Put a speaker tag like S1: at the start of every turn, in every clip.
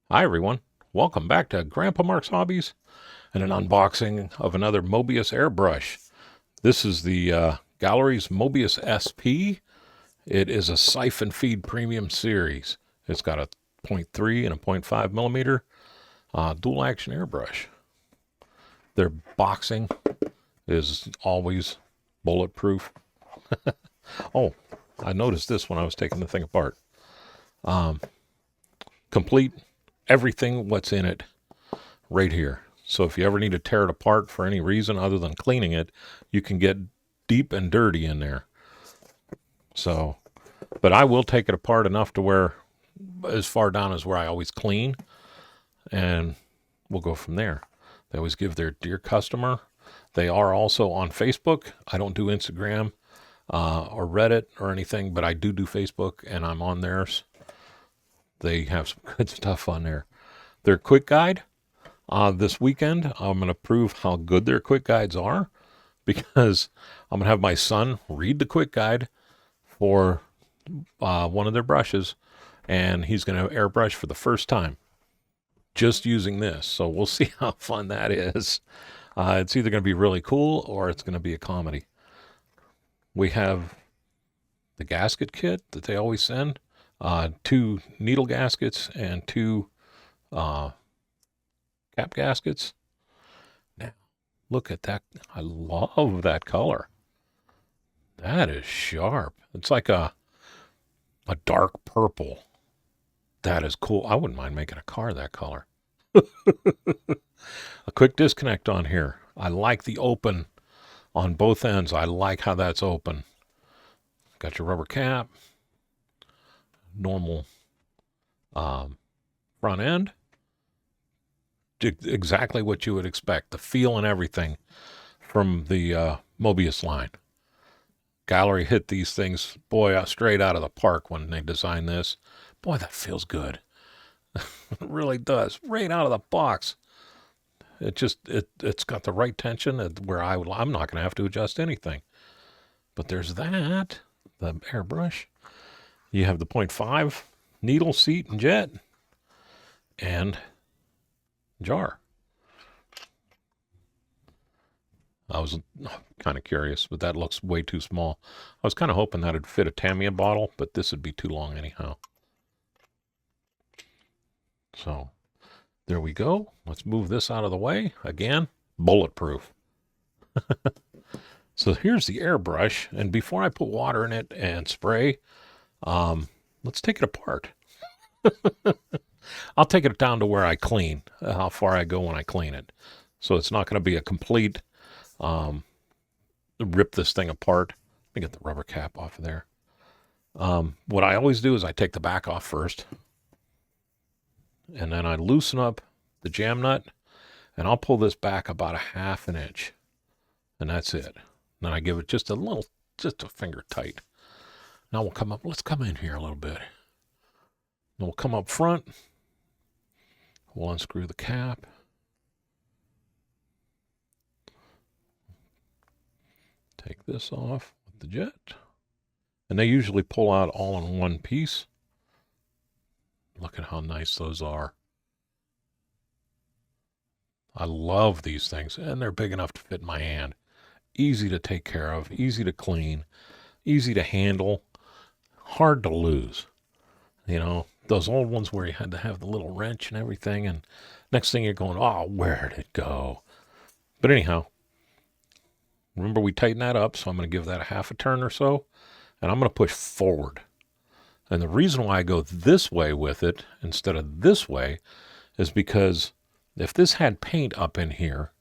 S1: Hi everyone, welcome back to Grandpa Mark's Hobbies and an unboxing of another Mobius airbrush. This is the Gaahlerie's Mobius SP. It is a siphon feed premium series. It's got a zero point 0.3 and a 0.5 millimeter dual action airbrush. Their boxing is always bulletproof. Oh, I noticed this when I was taking the thing apart. Complete everything what's in it right here. So if you ever need to tear it apart for any reason other than cleaning it, you can get deep and dirty in there. So, but I will take it apart enough to where as far down as where I always clean, and we'll go from there. They always give their dear customer. They are also on Facebook. I don't do Instagram or Reddit or anything, but I do Facebook, and I'm on theirs. They have some good stuff on there. Their quick guide, this weekend, I'm going to prove how good their quick guides are, because I'm going to have my son read the quick guide for one of their brushes, and he's going to airbrush for the first time just using this. So we'll see how fun that is. It's either going to be really cool or it's going to be a comedy. We have the gasket kit that they always send, 2 needle gaskets and 2 cap gaskets. Now, look at that. I love that color. That is sharp. It's like a dark purple. That is cool. I wouldn't mind making a car that color. A quick disconnect on here. I like the open on both ends. I like how that's open. Got your rubber cap. Normal front end. Exactly what you would expect. The feel and everything from the Mobius line. Gaahleri hit these things, boy, straight out of the park when they designed this. Boy, that feels good. It really does. Right out of the box. It's got the right tension where I'm not going to have to adjust anything. But there's that, the airbrush. You have the 0.5 needle, seat, and jet, and jar. I was kind of curious, but that looks way too small. I was kind of hoping that it'd fit a Tamiya bottle, but this would be too long anyhow. So there we go. Let's move this out of the way. Again, bulletproof. So here's the airbrush, and before I put water in it and spray, let's take it apart. I'll take it down to where I clean, how far I go when I clean it. So it's not going to be a complete rip this thing apart. Let me get the rubber cap off of there. What I always do is I take the back off first, and then I loosen up the jam nut, and I'll pull this back about a 1/2 inch, and that's it. Then I give it just a finger tight. Now we'll come up, let's come in here a little bit. Then we'll come up front. We'll unscrew the cap. Take this off with the jet. And they usually pull out all in one piece. Look at how nice those are. I love these things, and they're big enough to fit in my hand. Easy to take care of, easy to clean, easy to handle, hard to lose. You know, those old ones where you had to have the little wrench and everything, and next thing you're going, oh, where did it go? But anyhow, remember we tightened that up, so I'm going to give that a 1/2 turn or so, and I'm going to push forward. And the reason why I go this way with it instead of this way is because if this had paint up in here,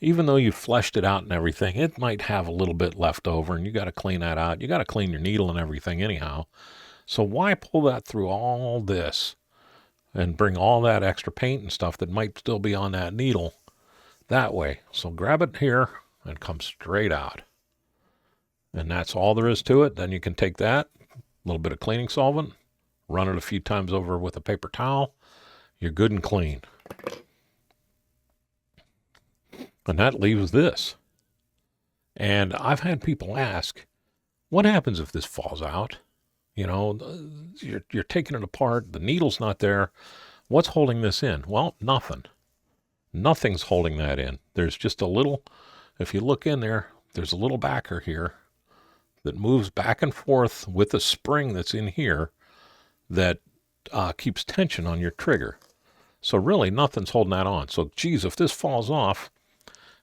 S1: even though you fleshed it out and everything, it might have a little bit left over, and you got to clean that out. You got to clean your needle and everything anyhow. So why pull that through all this and bring all that extra paint and stuff that might still be on that needle that way? So grab it here and come straight out. And that's all there is to it. Then you can take that, a little bit of cleaning solvent, run it a few times over with a paper towel. You're good and clean. And that leaves this. And I've had people ask, what happens if this falls out? You know, you're taking it apart, the needle's not there. What's holding this in? Well, nothing. Nothing's holding that in. There's just a little, if you look in there, there's a little backer here that moves back and forth with the spring that's in here that keeps tension on your trigger. So really nothing's holding that on. So geez, if this falls off,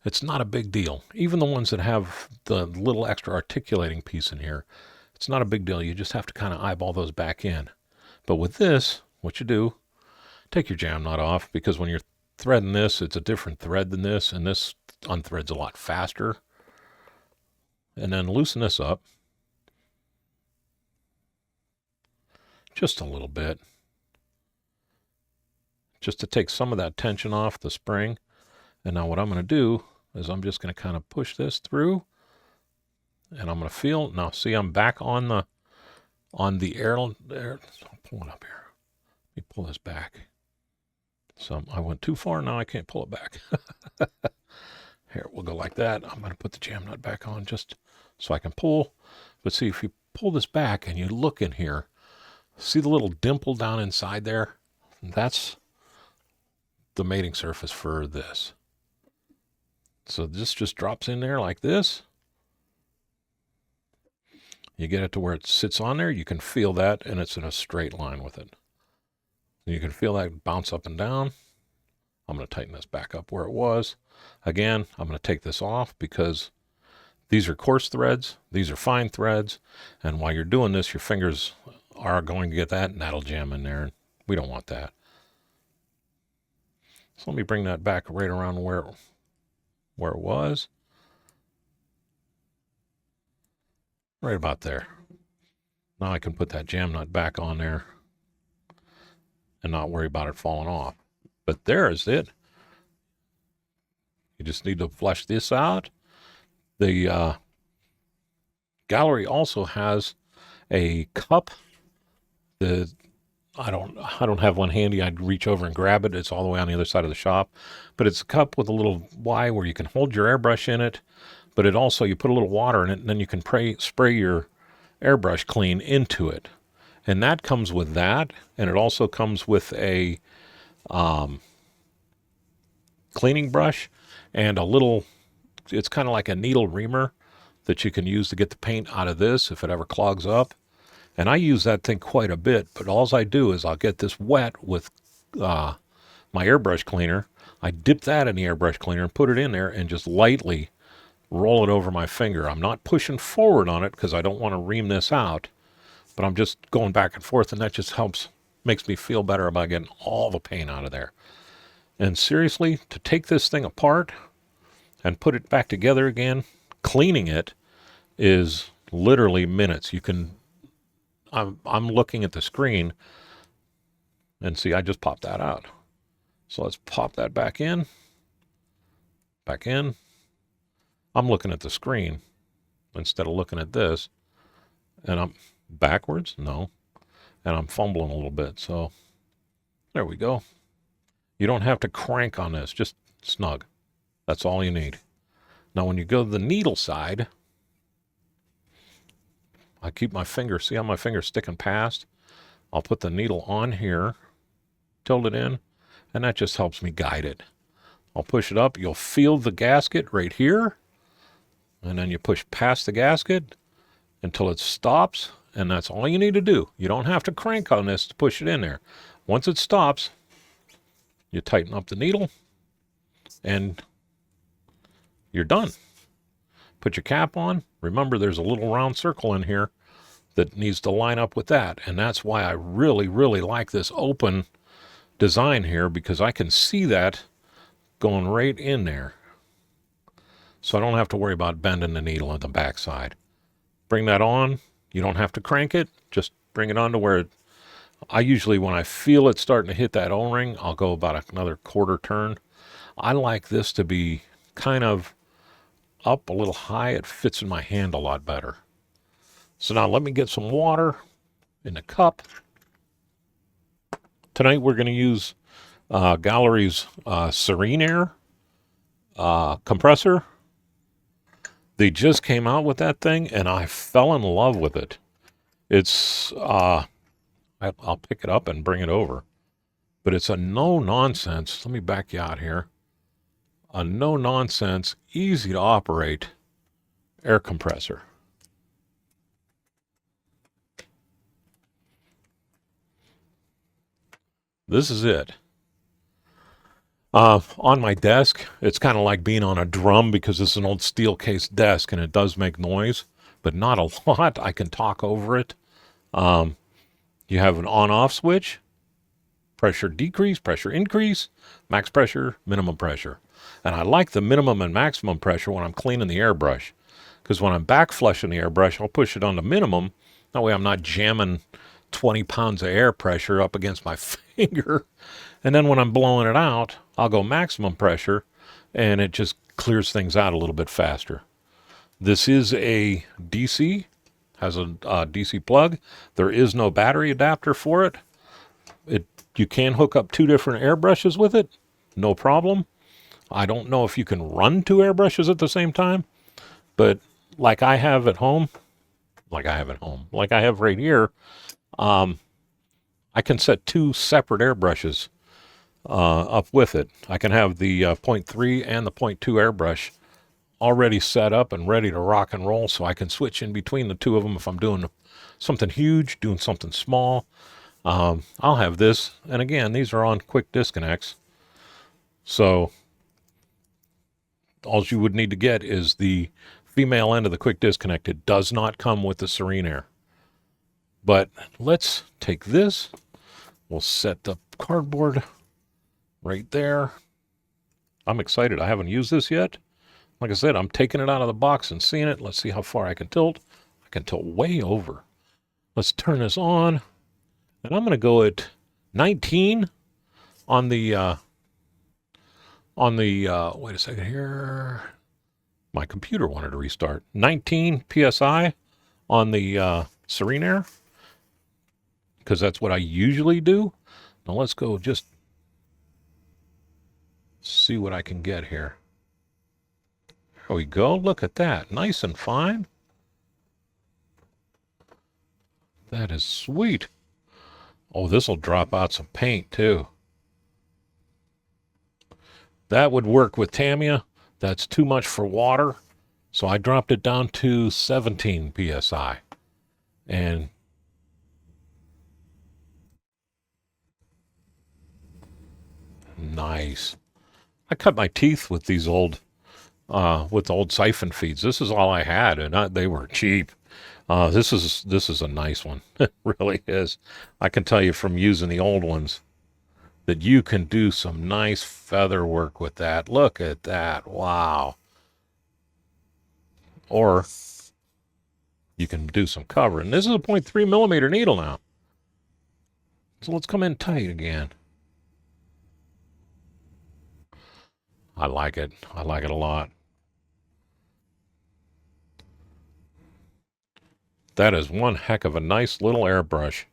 S1: it's not a big deal. Even the ones that have the little extra articulating piece in here, it's not a big deal. You just have to kind of eyeball those back in. But with this, what you do, take your jam knot off, because when you're threading this, it's a different thread than this, and this unthreads a lot faster. And then loosen this up just a little bit, just to take some of that tension off the spring. And now what I'm going to do is I'm just going to kind of push this through, and I'm going to feel, now see, I'm back on the air. I'll pull it up here. Let me pull this back. So I went too far, now I can't pull it back. Here, we'll go like that. I'm going to put the jam nut back on just so I can pull. But see, if you pull this back and you look in here, see the little dimple down inside there? That's the mating surface for this. So this just drops in there like this. You get it to where it sits on there. You can feel that, and it's in a straight line with it. You can feel that bounce up and down. I'm going to tighten this back up where it was. Again, I'm going to take this off because these are coarse threads. These are fine threads. And while you're doing this, your fingers are going to get that, and that'll jam in there. We don't want that. So let me bring that back right around where it was. Right about there. Now I can put that jam nut back on there and not worry about it falling off. But there is it. You just need to flush this out. The Gaahleri also has a cup. I don't have one handy. I'd reach over and grab it. It's all the way on the other side of the shop. But it's a cup with a little Y where you can hold your airbrush in it. But it also, you put a little water in it, and then you can spray your airbrush clean into it. And that comes with that. And it also comes with a cleaning brush and a little, it's kind of like a needle reamer that you can use to get the paint out of this if it ever clogs up. And I use that thing quite a bit, but all I do is I'll get this wet with my airbrush cleaner. I dip that in the airbrush cleaner and put it in there and just lightly roll it over my finger. I'm not pushing forward on it because I don't want to ream this out, but I'm just going back and forth, and that just makes me feel better about getting all the paint out of there. And seriously, to take this thing apart and put it back together again, cleaning it is literally minutes. You can, I'm looking at the screen and see, I just popped that out. So let's pop that back in. I'm looking at the screen instead of looking at this, and I'm backwards, no, and I'm fumbling a little bit. So there we go. You don't have to crank on this, just snug. That's all you need. Now when you go to the needle side, I keep my finger, see how my finger's sticking past? I'll put the needle on here, tilt it in, and that just helps me guide it. I'll push it up. You'll feel the gasket right here, and then you push past the gasket until it stops, and that's all you need to do. You don't have to crank on this to push it in there. Once it stops, you tighten up the needle, and you're done. Put your cap on. Remember, there's a little round circle in here that needs to line up with that, and that's why I really, really like this open design here, because I can see that going right in there. So I don't have to worry about bending the needle at the back side. Bring that on. You don't have to crank it. Just bring it on to where I usually, when I feel it starting to hit that O-ring, I'll go about another quarter turn. I like this to be kind of up a little high. It fits in my hand a lot better. So now let me get some water in the cup. Tonight we're going to use Gaahlerie's Serene Air compressor. They just came out with that thing, and I fell in love with it. It's, I'll pick it up and bring it over. But it's a no-nonsense. Let me back you out here. A no-nonsense, easy to operate air compressor. This is it. On my desk, it's kind of like being on a drum because it's an old steel case desk and it does make noise, but not a lot. I can talk over it. You have an on-off switch, pressure decrease, pressure increase, max pressure, minimum pressure. And I like the minimum and maximum pressure when I'm cleaning the airbrush, because when I'm back flushing the airbrush, I'll push it on the minimum. That way I'm not jamming 20 pounds of air pressure up against my finger. And then when I'm blowing it out, I'll go maximum pressure, and it just clears things out a little bit faster. This is a DC, has a DC plug. There is no battery adapter for it. You can hook up 2 different airbrushes with it, no problem. I don't know if you can run 2 airbrushes at the same time, but like I have at home, like I have right here, I can set 2 separate airbrushes up with it. I can have the 0.3 and the 0.2 airbrush already set up and ready to rock and roll, so I can switch in between the 2 of them if I'm doing something huge, doing something small. I'll have this, and again, these are on quick disconnects, so all you would need to get is the female end of the quick disconnect. It does not come with the Serene Air. But let's take this. We'll set the cardboard right there. I'm excited. I haven't used this yet. Like I said, I'm taking it out of the box and seeing it. Let's see how far I can tilt. I can tilt way over. Let's turn this on. And I'm going to go at 19 on the, wait a second here. My computer wanted to restart. 19 PSI on the Serene Air, because that's what I usually do. Now let's go just see what I can get here. There we go. Look at that. Nice and fine. That is sweet. Oh, this will drop out some paint too. That would work with Tamiya. That's too much for water. So I dropped it down to 17 PSI. And nice. I cut my teeth with these old siphon feeds. This is all I had, and they were cheap. This is a nice one. It really is. I can tell you from using the old ones that you can do some nice feather work with that. Look at that. Wow. Or you can do some cover. And this is a 0.3 millimeter needle now. So let's come in tight again. I like it. I like it a lot. That is one heck of a nice little airbrush.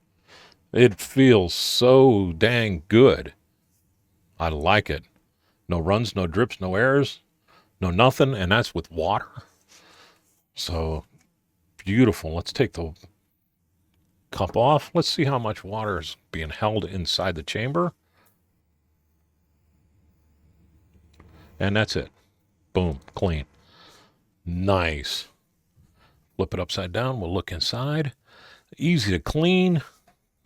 S1: It feels so dang good. I like it. No runs, no drips, no errors, no nothing, and that's with water. So beautiful. Let's take the cup off. Let's see how much water is being held inside the chamber. And that's it. Boom, clean. Nice. Flip it upside down. We'll look inside. Easy to clean.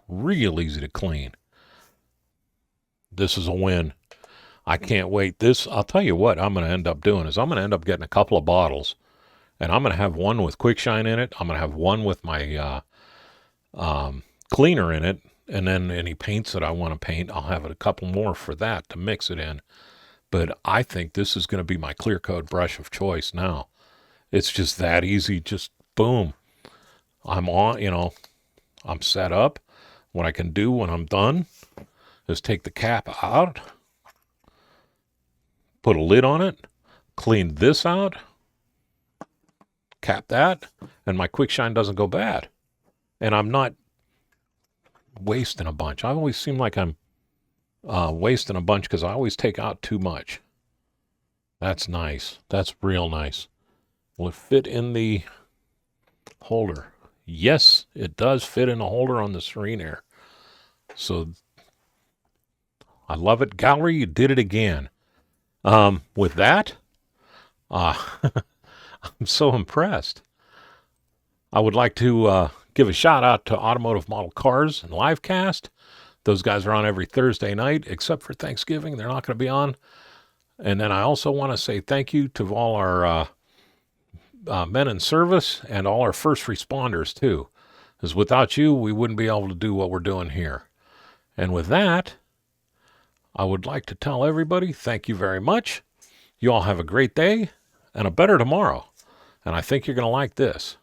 S1: Real easy to clean. This is a win. I can't wait. This, I'll tell you what I'm going to end up doing is I'm going to end up getting a couple of bottles, and I'm going to have one with quick shine in it. I'm going to have one with my cleaner in it, and then any paints that I want to paint, I'll have a couple more for that to mix it in. But I think this is going to be my clear coat brush of choice now. It's just that easy. Just boom. I'm on, I'm set up. What I can do when I'm done is take the cap out, put a lid on it, clean this out, cap that, and my quick shine doesn't go bad. And I'm not wasting a bunch. I always seem like I'm wasting a bunch because I always take out too much. That's nice. That's real nice. Will it fit in the holder? Yes, it does fit in the holder on the Serene Air. So I love it. Gaahleri, you did it again. With that, I'm so impressed. I would like to give a shout out to Automotive Model Cars and Livecast. Those guys are on every Thursday night, except for Thanksgiving. They're not going to be on. And then I also want to say thank you to all our men in service and all our first responders, too. Because without you, we wouldn't be able to do what we're doing here. And with that, I would like to tell everybody thank you very much. You all have a great day and a better tomorrow. And I think you're going to like this.